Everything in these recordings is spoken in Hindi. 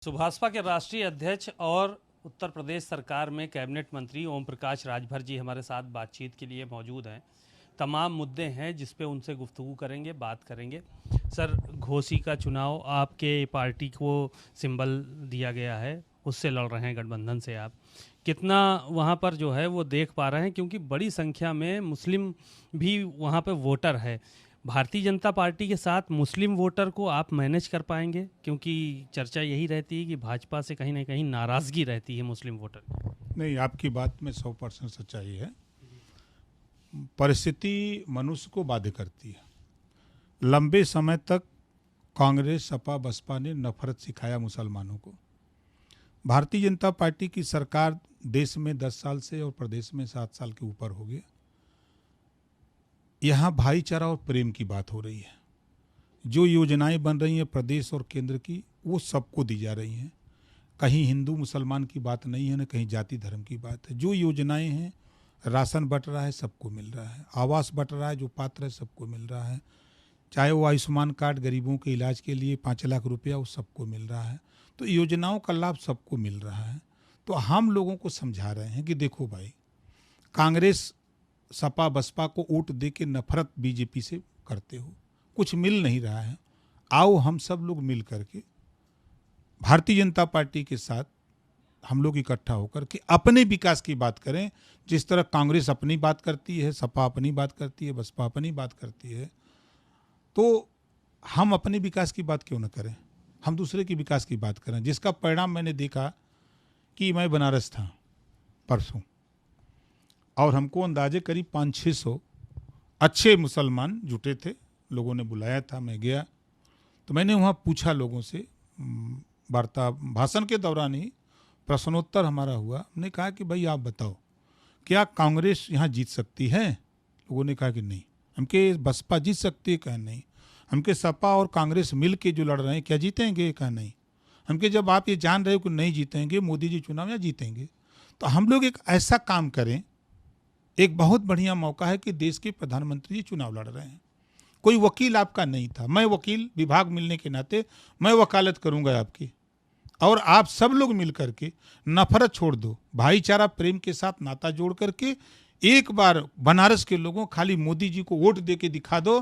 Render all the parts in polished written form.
सुभाषपा के राष्ट्रीय अध्यक्ष और उत्तर प्रदेश सरकार में कैबिनेट मंत्री ओम प्रकाश राजभर जी हमारे साथ बातचीत के लिए मौजूद हैं। तमाम मुद्दे हैं जिस पे उनसे गुफ्तगू करेंगे, बात करेंगे। सर, घोसी का चुनाव आपके पार्टी को सिंबल दिया गया है, उससे लड़ रहे हैं गठबंधन से आप, कितना वहाँ पर जो है वो देख पा रहे हैं? क्योंकि बड़ी संख्या में मुस्लिम भी वहाँ पे वोटर है। भारतीय जनता पार्टी के साथ मुस्लिम वोटर को आप मैनेज कर पाएंगे? क्योंकि चर्चा यही रहती है कि भाजपा से कहीं ना कहीं नाराज़गी रहती है मुस्लिम वोटर की। नहीं, आपकी बात में 100% सच्चाई है। परिस्थिति मनुष्य को बाध्य करती है। लंबे समय तक कांग्रेस, सपा, बसपा ने नफरत सिखाया मुसलमानों को। भारतीय जनता पार्टी की सरकार देश में 10 साल से और प्रदेश में 7 साल के ऊपर हो गया। यहाँ भाईचारा और प्रेम की बात हो रही है। जो योजनाएं बन रही हैं प्रदेश और केंद्र की, वो सबको दी जा रही हैं। कहीं हिंदू मुसलमान की बात नहीं है, न कहीं जाति धर्म की बात है। जो योजनाएं हैं, राशन बंट रहा है, सबको मिल रहा है। आवास बंट रहा है, जो पात्र है सबको मिल रहा है। चाहे वो आयुष्मान कार्ड गरीबों के इलाज के लिए 5 लाख रुपया, वो सबको मिल रहा है। तो योजनाओं का लाभ सबको मिल रहा है। तो हम लोगों को समझा रहे हैं कि देखो भाई, कांग्रेस, सपा, बसपा को वोट दे के नफरत बीजेपी से करते हो, कुछ मिल नहीं रहा है। आओ हम सब लोग मिल करके भारतीय जनता पार्टी के साथ हम लोग इकट्ठा होकर के अपने विकास की बात करें। जिस तरह कांग्रेस अपनी बात करती है, सपा अपनी बात करती है, बसपा अपनी बात करती है, तो हम अपने विकास की बात क्यों न करें? हम दूसरे की विकास की बात करें। जिसका परिणाम मैंने देखा कि मैं बनारस था परसों, और हमको अंदाजे करीब 500-600 अच्छे मुसलमान जुटे थे। लोगों ने बुलाया था, मैं गया। तो मैंने वहाँ पूछा लोगों से, भाषण के दौरान ही प्रश्नोत्तर हमारा हुआ। हमने कहा कि भाई आप बताओ, क्या कांग्रेस यहाँ जीत सकती है? लोगों ने कहा कि नहीं। हमके बसपा जीत सकती है? कहा नहीं। हमके सपा और कांग्रेस मिल के जो लड़ रहे हैं, क्या जीतेंगे? कहा नहीं। हमके जब आप ये जान रहे हो कि नहीं जीतेंगे, मोदी जी चुनाव या जीतेंगे, तो हम लोग एक ऐसा काम करें। एक बहुत बढ़िया मौका है कि देश के प्रधानमंत्री जी चुनाव लड़ रहे हैं। कोई वकील आपका नहीं था, मैं वकील विभाग मिलने के नाते मैं वकालत करूंगा आपकी, और आप सब लोग मिल करके नफरत छोड़ दो, भाईचारा प्रेम के साथ नाता जोड़ करके एक बार बनारस के लोगों खाली मोदी जी को वोट दे के दिखा दो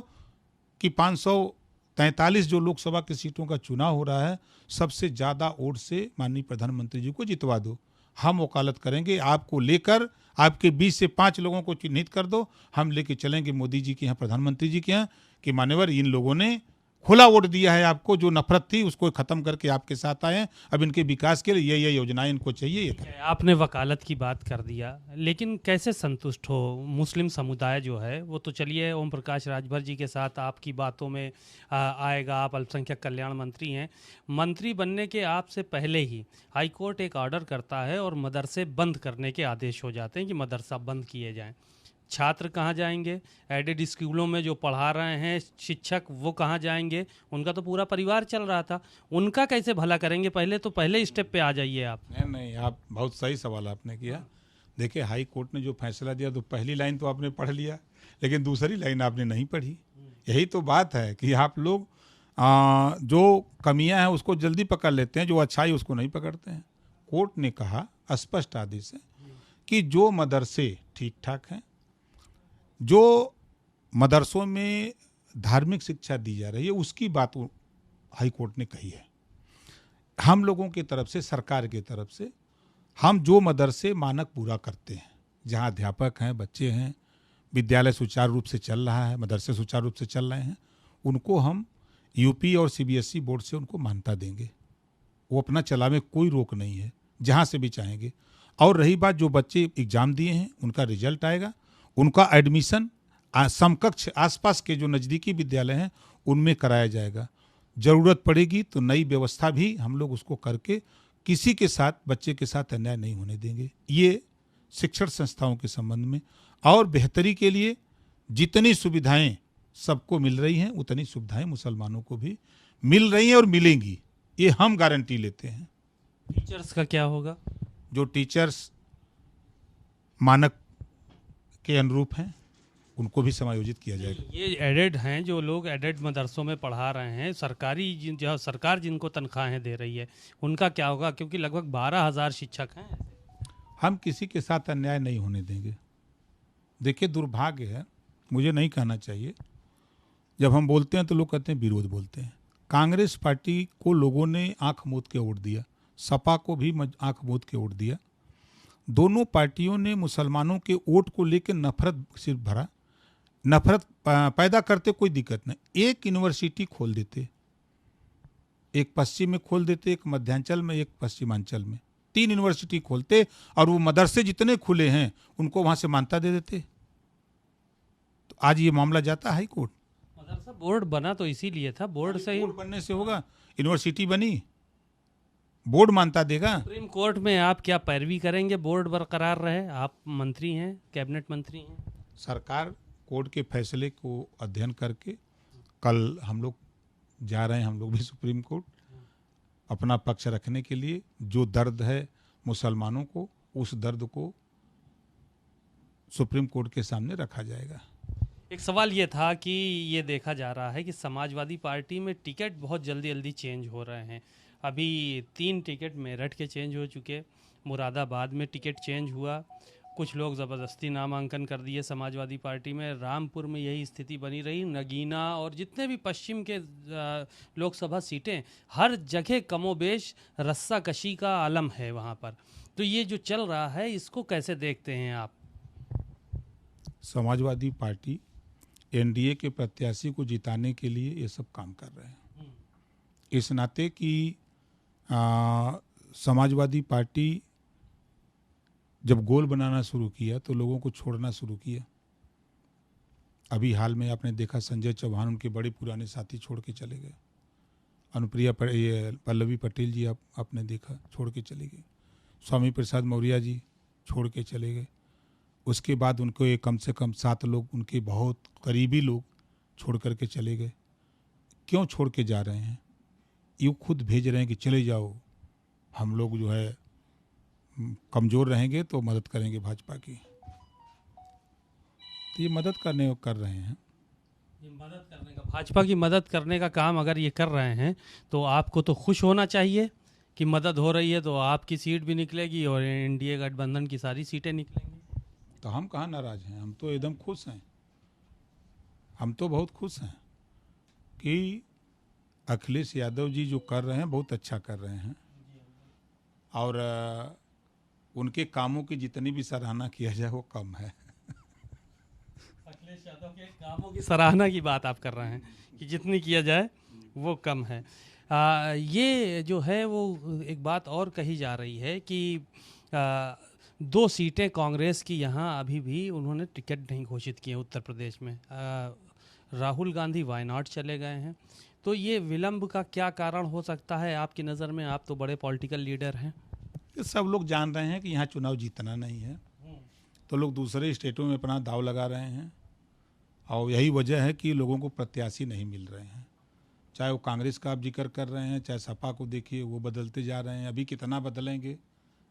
कि 543 जो लोकसभा की सीटों का चुनाव हो रहा है, सबसे ज्यादा वोट से माननीय प्रधानमंत्री जी को जितवा दो। हम वकालत करेंगे आपको लेकर। आपके 20 से 5 लोगों को चिन्हित कर दो, हम लेके चलेंगे मोदी जी के यहाँ, प्रधानमंत्री जी के यहाँ, कि मान्यवर इन लोगों ने खुला वोट दिया है आपको, जो नफरत थी उसको खत्म करके आपके साथ आए हैं। अब इनके विकास के लिए ये योजनाएं इनको चाहिए। आपने वकालत की बात कर दिया, लेकिन कैसे संतुष्ट हो? मुस्लिम समुदाय जो है वो तो चलिए ओम प्रकाश राजभर जी के साथ आपकी बातों में आएगा। आप अल्पसंख्यक कल्याण मंत्री हैं। मंत्री बनने के आपसे पहले ही हाई कोर्ट एक ऑर्डर करता है और मदरसे बंद करने के आदेश हो जाते हैं कि मदरसा बंद किए जाएं। छात्र कहाँ जाएंगे? एडेड स्कूलों में जो पढ़ा रहे हैं शिक्षक, वो कहाँ जाएंगे? उनका तो पूरा परिवार चल रहा था, उनका कैसे भला करेंगे? पहले स्टेप पे आ जाइए आप। नहीं, आप बहुत सही सवाल आपने किया। देखिए, हाई कोर्ट ने जो फैसला दिया, तो पहली लाइन तो आपने पढ़ लिया, लेकिन दूसरी लाइन आपने नहीं पढ़ी। यही तो बात है कि आप लोग जो कमियां हैं उसको जल्दी पकड़ लेते हैं, जो अच्छाई उसको नहीं पकड़ते हैं। कोर्ट ने कहा, स्पष्ट आदेश है कि जो मदरसे ठीक ठाक हैं, जो मदरसों में धार्मिक शिक्षा दी जा रही है, उसकी बात हाई कोर्ट ने कही है। हम लोगों की तरफ से, सरकार की तरफ से, हम जो मदरसे मानक पूरा करते हैं, जहां अध्यापक हैं, बच्चे हैं, विद्यालय सुचारू रूप से चल रहा है, मदरसे सुचारू रूप से चल रहे हैं, उनको हम यूपी और सीबीएसई बोर्ड से उनको मान्यता देंगे। वो अपना चलावे, कोई रोक नहीं है, जहां से भी चाहेंगे। और रही बात, जो बच्चे एग्जाम दिए हैं उनका रिजल्ट आएगा, उनका एडमिशन समकक्ष आसपास के जो नज़दीकी विद्यालय हैं उनमें कराया जाएगा। ज़रूरत पड़ेगी तो नई व्यवस्था भी हम लोग उसको करके किसी के साथ, बच्चे के साथ अन्याय नहीं होने देंगे। ये शिक्षण संस्थाओं के संबंध में, और बेहतरी के लिए जितनी सुविधाएं सबको मिल रही हैं, उतनी सुविधाएं मुसलमानों को भी मिल रही हैं और मिलेंगी, ये हम गारंटी लेते हैं। टीचर्स का क्या होगा? जो टीचर्स मानक के अनुरूप हैं उनको भी समायोजित किया जाएगा। ये एडेड हैं, जो लोग एडेड मदरसों में पढ़ा रहे हैं, सरकारी जो सरकार जिनको तनख्वाहें दे रही है, उनका क्या होगा? क्योंकि लगभग 12,000 शिक्षक हैं। हम किसी के साथ अन्याय नहीं होने देंगे। देखिए, दुर्भाग्य है, मुझे नहीं कहना चाहिए, जब हम बोलते हैं तो लोग कहते हैं विरोध बोलते हैं। कांग्रेस पार्टी को लोगों ने आंख मूंद के वोट दिया, सपा को भी आंख मूंद के वोट दिया। दोनों पार्टियों ने मुसलमानों के वोट को लेकर नफरत सिर्फ भरा। नफरत पैदा करते कोई दिक्कत नहीं। एक यूनिवर्सिटी खोल देते, एक पश्चिम में खोल देते, एक मध्यांचल में, एक पश्चिमांचल में, 3 यूनिवर्सिटी खोलते और वो मदरसे जितने खुले हैं उनको वहां से मान्यता दे देते। तो आज ये मामला जाता हाई कोर्ट। मदरसा बोर्ड बना तो इसीलिए था, बोर्ड से ही बोर्ड बनने से होगा? यूनिवर्सिटी बनी, बोर्ड मान्यता देगा। सुप्रीम कोर्ट में आप क्या पैरवी करेंगे? बोर्ड बरकरार रहे, आप मंत्री हैं, कैबिनेट मंत्री हैं। सरकार कोर्ट के फैसले को अध्ययन करके कल हम लोग जा रहे हैं, हम लोग भी सुप्रीम कोर्ट, अपना पक्ष रखने के लिए। जो दर्द है मुसलमानों को, उस दर्द को सुप्रीम कोर्ट के सामने रखा जाएगा। एक सवाल ये था कि ये देखा जा रहा है कि समाजवादी पार्टी में टिकट बहुत जल्दी जल्दी चेंज हो रहे हैं। अभी 3 टिकट मेरठ के चेंज हो चुके, मुरादाबाद में टिकट चेंज हुआ, कुछ लोग ज़बरदस्ती नामांकन कर दिए समाजवादी पार्टी में, रामपुर में यही स्थिति बनी रही, नगीना और जितने भी पश्चिम के लोकसभा सीटें, हर जगह कमोबेश रस्साकशी का आलम है वहाँ पर। तो ये जो चल रहा है, इसको कैसे देखते हैं आप? समाजवादी पार्टी एनडीए के प्रत्याशी को जिताने के लिए ये सब काम कर रहे हैं। इस नाते कि समाजवादी पार्टी जब गोल बनाना शुरू किया तो लोगों को छोड़ना शुरू किया। अभी हाल में आपने देखा, संजय चौहान उनके बड़े पुराने साथी छोड़ के चले गए। अनुप्रिया पल्लवी पटेल जी आपने देखा छोड़ के चले गए। स्वामी प्रसाद मौर्य जी छोड़ के चले गए। उसके बाद उनको एक कम से कम 7 लोग, उनके बहुत करीबी लोग छोड़ करके चले गए। क्यों छोड़ के जा रहे हैं? ये खुद भेज रहे हैं कि चले जाओ, हम लोग जो है कमज़ोर रहेंगे तो मदद करेंगे भाजपा की। तो ये मदद कर रहे हैं। ये मदद करने का, भाजपा की मदद करने का काम अगर ये कर रहे हैं तो आपको तो खुश होना चाहिए कि मदद हो रही है, तो आपकी सीट भी निकलेगी और एनडीए गठबंधन की सारी सीटें निकलेंगी। तो हम कहाँ नाराज हैं? हम तो एकदम खुश हैं। हम तो बहुत खुश हैं कि अखिलेश यादव जी जो कर रहे हैं बहुत अच्छा कर रहे हैं, और उनके कामों की जितनी भी सराहना किया जाए वो कम है। अखिलेश यादव के कामों की सराहना की बात आप कर रहे हैं कि जितनी किया जाए वो कम है। ये जो है वो एक बात और कही जा रही है कि 2 सीटें कांग्रेस की यहाँ अभी भी उन्होंने टिकट नहीं घोषित किए उत्तर प्रदेश में। राहुल गांधी वायनाड चले गए हैं, तो ये विलंब का क्या कारण हो सकता है आपकी नज़र में? आप तो बड़े पॉलिटिकल लीडर हैं। ये सब लोग जान रहे हैं कि यहाँ चुनाव जीतना नहीं है, तो लोग दूसरे स्टेटों में अपना दाव लगा रहे हैं, और यही वजह है कि लोगों को प्रत्याशी नहीं मिल रहे हैं। चाहे वो कांग्रेस का आप जिक्र कर रहे हैं, चाहे सपा को देखिए, वो बदलते जा रहे हैं। अभी कितना बदलेंगे,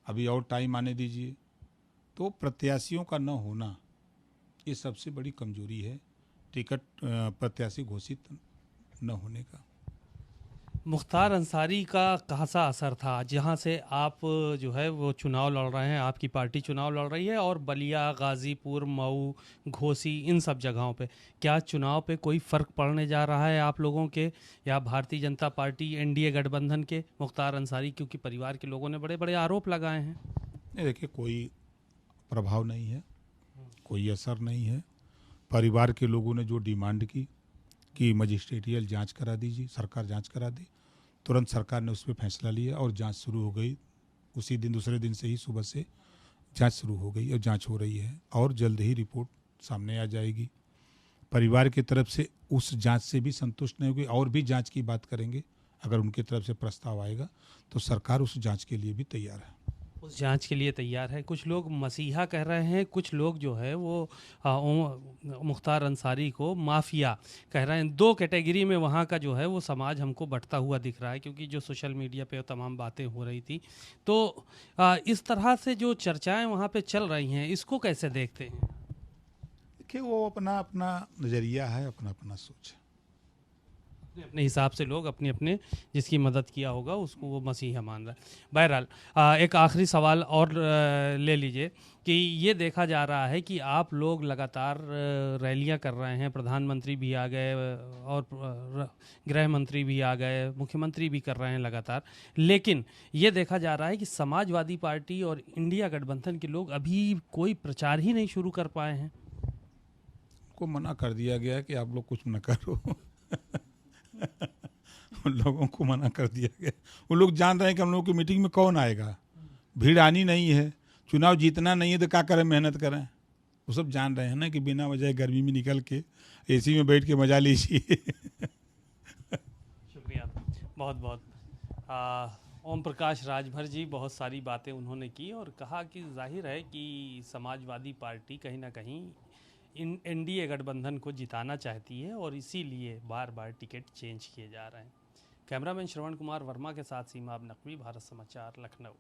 अभी और टाइम आने दीजिए। तो प्रत्याशियों का न होना ये सबसे बड़ी कमजोरी है, टिकट प्रत्याशी घोषित न होने का। मुख्तार अंसारी का कहाँ असर था, जहाँ से आप जो है वो चुनाव लड़ रहे हैं, आपकी पार्टी चुनाव लड़ रही है, और बलिया, गाजीपुर, मऊ, घोसी, इन सब जगहों पे क्या चुनाव पे कोई फ़र्क पड़ने जा रहा है आप लोगों के, या भारतीय जनता पार्टी एनडीए गठबंधन के? मुख्तार अंसारी क्योंकि परिवार के लोगों ने बड़े बड़े आरोप लगाए हैं। नहीं, देखिए, कोई प्रभाव नहीं है, कोई असर नहीं है। परिवार के लोगों ने जो डिमांड की कि मजिस्ट्रेटियल जांच करा दीजिए, सरकार जांच करा दी, तुरंत सरकार ने उस पर फैसला लिया और जांच शुरू हो गई। उसी दिन, दूसरे दिन से ही सुबह से जांच शुरू हो गई और जांच हो रही है, और जल्द ही रिपोर्ट सामने आ जाएगी। परिवार की तरफ से उस जांच से भी संतुष्ट नहीं होगी, और भी जांच की बात करेंगे। अगर उनकी तरफ से प्रस्ताव आएगा तो सरकार उस जांच के लिए भी तैयार है। उस जांच के लिए तैयार है। कुछ लोग मसीहा कह रहे हैं, कुछ लोग जो है वो मुख्तार अंसारी को माफिया कह रहे हैं। 2 कैटेगरी में वहाँ का जो है वो समाज हमको बंटता हुआ दिख रहा है, क्योंकि जो सोशल मीडिया पे तमाम बातें हो रही थी। तो इस तरह से जो चर्चाएं वहाँ पे चल रही हैं, इसको कैसे देखते हैं? देखिए वो अपना अपना नज़रिया है, अपना अपना सोच है। अपने अपने हिसाब से लोग अपने अपने जिसकी मदद किया होगा उसको वो मसीहा मान रहा है। बहरहाल एक आखिरी सवाल और ले लीजिए कि ये देखा जा रहा है कि आप लोग लगातार रैलियां कर रहे हैं, प्रधानमंत्री भी आ गए और गृह मंत्री भी आ गए, मुख्यमंत्री भी कर रहे हैं लगातार, लेकिन ये देखा जा रहा है कि समाजवादी पार्टी और इंडिया गठबंधन के लोग अभी कोई प्रचार ही नहीं शुरू कर पाए हैं। को मना कर दिया गया कि आप लोग कुछ न करो। उन लोगों को मना कर दिया गया। वो लोग जान रहे हैं कि हम लोगों की मीटिंग में कौन आएगा, भीड़ आनी नहीं है, चुनाव जीतना नहीं है तो क्या करें, मेहनत करें। वो सब जान रहे हैं ना कि बिना वजह गर्मी में निकल के एसी में बैठ के मजा लीजिए। शुक्रिया बहुत बहुत। ओम प्रकाश राजभर जी, बहुत सारी बातें उन्होंने की और कहा कि जाहिर है कि समाजवादी पार्टी कहीं ना कहीं इन एनडीए गठबंधन को जिताना चाहती है और इसीलिए बार बार टिकट चेंज किए जा रहे हैं। कैमरामैन श्रवण कुमार वर्मा के साथ सीमा अब नकवी, भारत समाचार, लखनऊ।